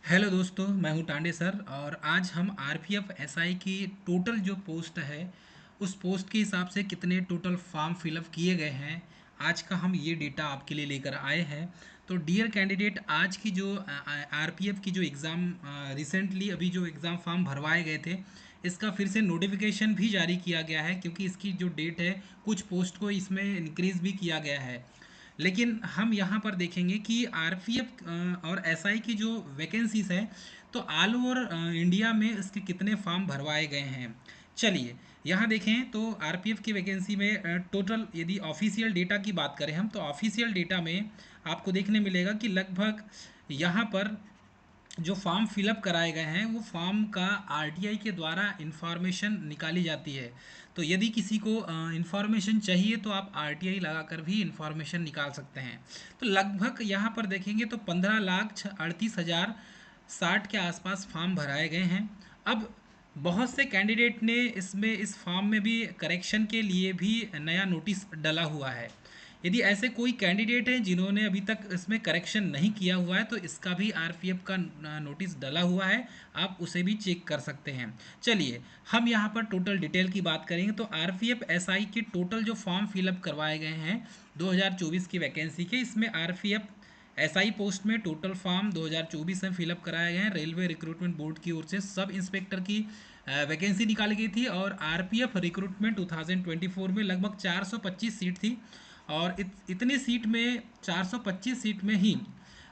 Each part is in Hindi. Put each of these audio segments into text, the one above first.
हेलो दोस्तों, मैं हूं टांडे सर और आज हम आरपीएफ एसआई की टोटल जो पोस्ट है उस पोस्ट के हिसाब से कितने टोटल फॉर्म फिलअप किए गए हैं आज का हम ये डेटा आपके लिए लेकर आए हैं। तो डियर कैंडिडेट, आज की जो आरपीएफ की जो एग्ज़ाम रिसेंटली अभी जो एग्ज़ाम फॉर्म भरवाए गए थे, इसका फिर से नोटिफिकेशन भी जारी किया गया है क्योंकि इसकी जो डेट है कुछ पोस्ट को इसमें इंक्रीज़ भी किया गया है। लेकिन हम यहाँ पर देखेंगे कि आरपीएफ और एसआई की जो वैकेंसीज है, तो ऑल ओवर इंडिया में इसके कितने फॉर्म भरवाए गए हैं। चलिए यहाँ देखें तो आरपीएफ की वैकेंसी में टोटल यदि ऑफिशियल डेटा की बात करें हम, तो ऑफिशियल डेटा में आपको देखने मिलेगा कि लगभग यहाँ पर जो फॉर्म फिलअप कराए गए हैं वो फॉर्म का आरटीआई के द्वारा इंफॉर्मेशन निकाली जाती है। तो यदि किसी को इंफॉर्मेशन चाहिए तो आप आरटीआई लगाकर भी इंफॉर्मेशन निकाल सकते हैं। तो लगभग यहाँ पर देखेंगे तो 15,38,060 के आसपास फॉर्म भराए गए हैं। अब बहुत से कैंडिडेट ने इसमें इस फॉर्म में भी करेक्शन के लिए भी नया नोटिस डला हुआ है। यदि ऐसे कोई कैंडिडेट हैं जिन्होंने अभी तक इसमें करेक्शन नहीं किया हुआ है तो इसका भी आरपीएफ का नोटिस डला हुआ है, आप उसे भी चेक कर सकते हैं। चलिए हम यहाँ पर टोटल डिटेल की बात करेंगे तो आरपीएफ एसआई के टोटल जो फॉर्म फिलअप करवाए गए हैं 2024 की वैकेंसी के, इसमें आरपीएफ एसआई पोस्ट में टोटल फॉर्म 2024 में फिलअप कराए गए हैं। रेलवे रिक्रूटमेंट बोर्ड की ओर से सब इंस्पेक्टर की वैकेंसी निकाली गई थी और आरपीएफ रिक्रूटमेंट 2024 में लगभग 425 सीट थी। और इतने सीट में 425 सीट में ही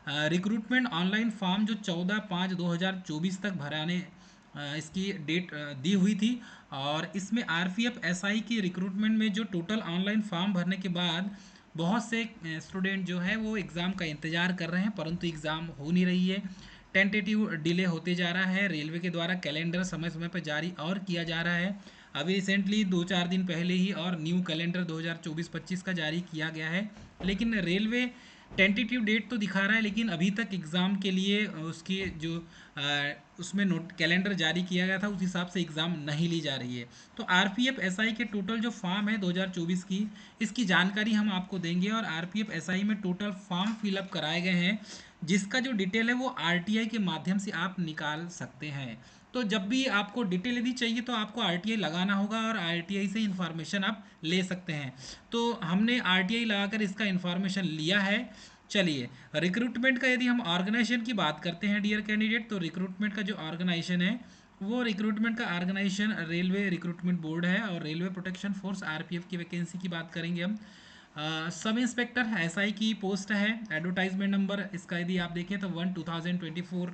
रिक्रूटमेंट ऑनलाइन फॉर्म जो 14/5/2024 तक भराने इसकी डेट दी हुई थी। और इसमें आरपीएफ एसआई की रिक्रूटमेंट में जो टोटल ऑनलाइन फॉर्म भरने के बाद बहुत से स्टूडेंट जो है वो एग्ज़ाम का इंतज़ार कर रहे हैं, परंतु एग्ज़ाम हो नहीं रही है। टेंटेटिव डिले होते जा रहा है। रेलवे के द्वारा कैलेंडर समय समय पर जारी और किया जा रहा है। अभी रिसेंटली 2-4 दिन पहले ही और न्यू कैलेंडर 2024-25 का जारी किया गया है। लेकिन रेलवे टेंटेटिव डेट तो दिखा रहा है, लेकिन अभी तक एग्ज़ाम के लिए उसकी जो उसमें नोट कैलेंडर जारी किया गया था उस हिसाब से एग्ज़ाम नहीं ली जा रही है। तो आरपीएफ एसआई के टोटल जो फॉर्म है 2024 की, इसकी जानकारी हम आपको देंगे। और आरपीएफ एसआई में टोटल फॉर्म फिलअप कराए गए हैं जिसका जो डिटेल है वो आरटीआई के माध्यम से आप निकाल सकते हैं। तो जब भी आपको डिटेल यदि चाहिए तो आपको आरटीआई लगाना होगा और आरटीआई से इन्फॉर्मेशन आप ले सकते हैं। तो हमने आरटीआई लगाकर इसका इन्फॉर्मेशन लिया है। चलिए रिक्रूटमेंट का यदि हम ऑर्गेनाइजेशन की बात करते हैं डियर कैंडिडेट, तो रिक्रूटमेंट का जो ऑर्गेनाइजेशन है वो रिक्रूटमेंट का ऑर्गेनाइजेशन रेलवे रिक्रूटमेंट बोर्ड है। और रेलवे प्रोटेक्शन फोर्स आरपीएफ की वैकेंसी की बात करेंगे हम। सब इंस्पेक्टर एसआई की पोस्ट है। एडवर्टाइजमेंट नंबर इसका यदि आप देखें तो 1/2024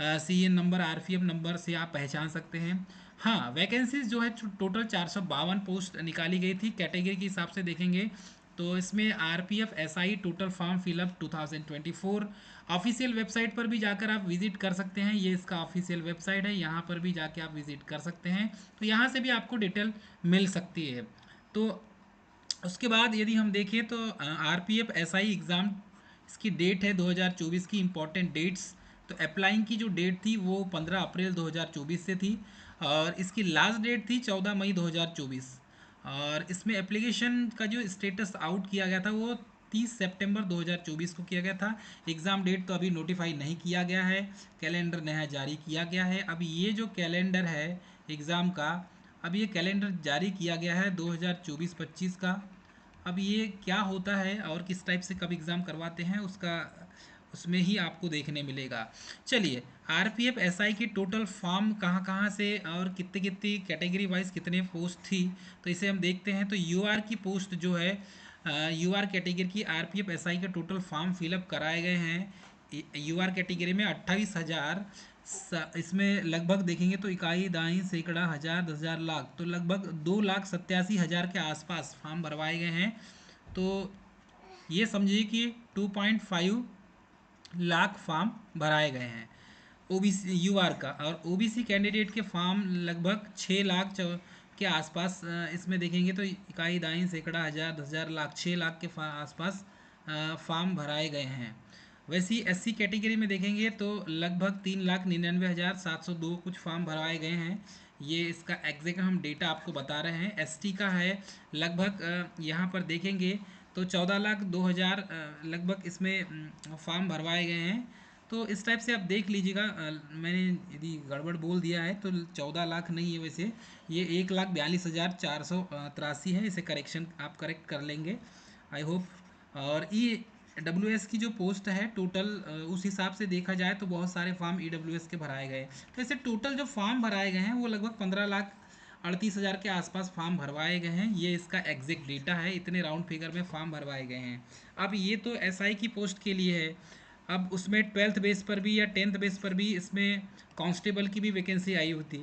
सीएन नंबर आरपीएफ नंबर से आप पहचान सकते हैं। हाँ, वैकेंसीज जो है टोटल 452 पोस्ट निकाली गई थी। कैटेगरी के हिसाब से देखेंगे तो इसमें RPF SI total form fill up 2024 official website पर भी जाकर आप विजिट कर सकते हैं। ये इसका ऑफिशियल वेबसाइट है, यहाँ पर भी जाके आप विजिट कर सकते हैं। तो यहाँ से भी आपको डिटेल मिल सकती है। तो उसके बाद यदि हम देखें तो आरपीएफ एसआई एग्ज़ाम इसकी डेट है 2024 की इम्पॉर्टेंट डेट्स। तो अप्लाइंग की जो डेट थी वो 15 अप्रैल 2024 से थी और इसकी लास्ट डेट थी 14 मई 2024। और इसमें एप्लीकेशन का जो स्टेटस आउट किया गया था वो 30 सितंबर 2024 को किया गया था। एग्ज़ाम डेट तो अभी नोटिफाई नहीं किया गया है, कैलेंडर नया जारी किया गया है। अब ये जो कैलेंडर है एग्ज़ाम का, अब ये कैलेंडर जारी किया गया है 2024-25 का। अब ये क्या होता है और किस टाइप से कब एग्ज़ाम करवाते हैं उसका उसमें ही आपको देखने मिलेगा। चलिए आरपीएफ एसआई की टोटल फॉर्म कहाँ कहाँ से और कितनी कितनी कैटेगरी वाइज कितने पोस्ट थी, तो इसे हम देखते हैं। तो यूआर की पोस्ट जो है, यूआर कैटेगरी की आरपीएफ एसआई के टोटल फॉर्म फिलअप कराए गए हैं यूआर कैटेगरी में 28,000। इसमें लगभग देखेंगे तो इकाई दाई सैकड़ा हज़ार 10,000 लाख, तो लगभग 2,87,000 के आसपास फॉर्म भरवाए गए हैं। तो ये समझिए कि 2.5 लाख फॉर्म भराए गए हैं ओबीसी यूआर का। और ओबीसी कैंडिडेट के फॉर्म लगभग 6 लाख के आसपास इसमें देखेंगे तो इकाई दाई सैकड़ा हज़ार 10,000 लाख 6 लाख के आसपास फॉर्म भराए गए हैं। वैसे ही एससी कैटेगरी में देखेंगे तो लगभग 3,99,702 कुछ फॉर्म भरवाए गए हैं। ये इसका एग्जैक्ट हम डेटा आपको बता रहे हैं। एसटी का है लगभग यहाँ पर देखेंगे तो 14,02,000 लगभग इसमें फॉर्म भरवाए गए हैं। तो इस टाइप से आप देख लीजिएगा। मैंने यदि गड़बड़ बोल दिया है तो 14 लाख नहीं है वैसे, ये 1,42,483 है। इसे करेक्शन आप करेक्ट कर लेंगे आई होप। और EWS की जो पोस्ट है टोटल, उस हिसाब से देखा जाए तो बहुत सारे फॉर्म EWS के भराए गए। तो ऐसे टोटल जो फॉर्म भराए गए हैं वो लगभग 15,38,000 के आसपास फॉर्म भरवाए गए हैं। ये इसका एग्जैक्ट डेटा है, इतने राउंड फिगर में फॉर्म भरवाए गए हैं। अब ये तो SI की पोस्ट के लिए है। अब उसमें 12th बेस पर भी या 10th बेस पर भी इसमें कांस्टेबल की भी वैकेंसी आई होती,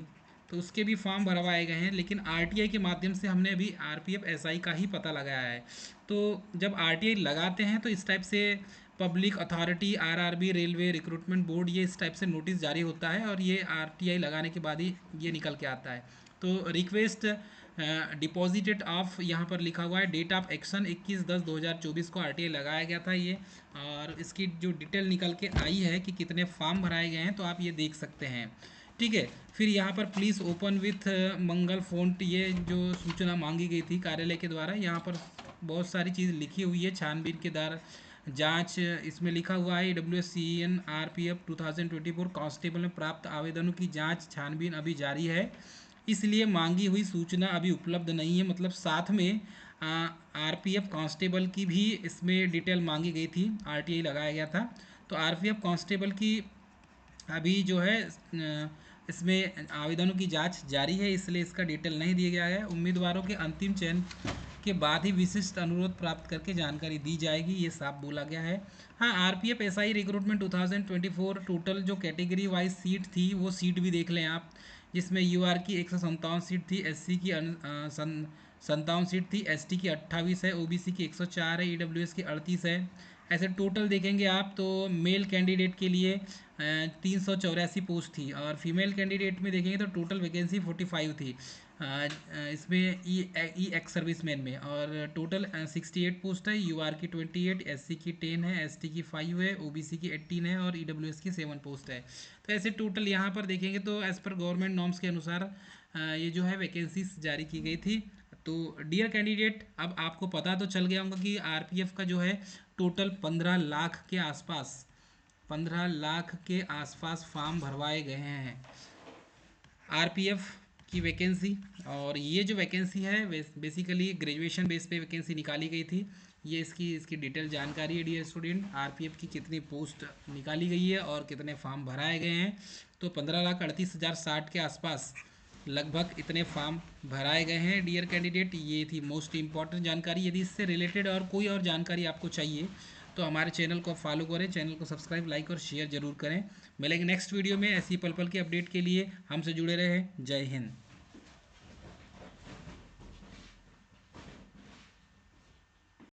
तो उसके भी फॉर्म भरवाए गए हैं। लेकिन RTI के माध्यम से हमने अभी RPF SI का ही पता लगाया है। तो जब RTI लगाते हैं तो इस टाइप से public authority, RRB, railway recruitment board, ये इस टाइप से नोटिस जारी होता है और ये RTI लगाने के बाद ही ये निकल के आता है। तो रिक्वेस्ट डिपॉजिटेड ऑफ, यहाँ पर लिखा हुआ है डेट ऑफ एक्शन 21/10/2024 को RTI लगाया गया था ये। और इसकी जो डिटेल निकल के आई है कि कितने फॉर्म भराए गए हैं तो आप ये देख सकते हैं। ठीक है, फिर यहाँ पर please open with Mangal font, ये जो सूचना मांगी गई थी कार्यालय के द्वारा, यहाँ पर बहुत सारी चीज़ लिखी हुई है। छानबीन के द्वारा जांच, इसमें लिखा हुआ है WCN RPF 2024 कांस्टेबल में प्राप्त आवेदनों की जांच छानबीन अभी जारी है, इसलिए मांगी हुई सूचना अभी उपलब्ध नहीं है। मतलब साथ में RPF कांस्टेबल की भी इसमें डिटेल मांगी गई थी, RTI लगाया गया था। तो RPF कांस्टेबल की अभी जो है इसमें आवेदनों की जांच जारी है, इसलिए इसका डिटेल नहीं दिया गया है। उम्मीदवारों के अंतिम चयन के बाद ही विशिष्ट अनुरोध प्राप्त करके जानकारी दी जाएगी, ये साफ बोला गया है। हाँ, RPF SI रिक्रूटमेंट 2024 टोटल जो कैटेगरी वाइज सीट थी वो सीट भी देख लें आप, जिसमें UR की 157 सीट थी, SC की 57 सीट थी, ST की 28 है, OBC की 104 है, EWS की 38 है। ऐसे टोटल देखेंगे आप तो मेल कैंडिडेट के लिए 384 पोस्ट थी, और फीमेल कैंडिडेट में देखेंगे तो टोटल वैकेंसी 45 थी इसमें ई एक्स सर्विसमैन में। और टोटल 68 पोस्ट है, UR की 28, SC की 10 है, ST की 5 है, OBC की 18 है और EWS की 7 पोस्ट है। तो ऐसे टोटल यहाँ पर देखेंगे तो एज़ पर गवर्नमेंट नॉर्म्स के अनुसार ये जो है वैकेंसीज जारी की गई थी। तो डियर कैंडिडेट, अब आपको पता तो चल गया होगा कि RPF का जो है टोटल 15 लाख के आसपास, 15 लाख के आसपास फॉर्म भरवाए गए हैं RPF की वैकेंसी। और ये जो वैकेंसी है बेसिकली ग्रेजुएशन बेस पे वैकेंसी निकाली गई थी। ये इसकी डिटेल जानकारी है डियर स्टूडेंट, RPF की कितनी पोस्ट निकाली गई है और कितने फॉर्म भराए गए हैं। तो 15,38,060 के आसपास लगभग इतने फॉर्म भराए गए हैं डियर कैंडिडेट। ये थी मोस्ट इम्पॉर्टेंट जानकारी। यदि इससे रिलेटेड और कोई और जानकारी आपको चाहिए तो हमारे चैनल को फॉलो करें, चैनल को सब्सक्राइब, लाइक और शेयर जरूर करें। मिलेंगे नेक्स्ट वीडियो में ऐसी पल पल के अपडेट के लिए। हमसे जुड़े रहें। जय हिंद।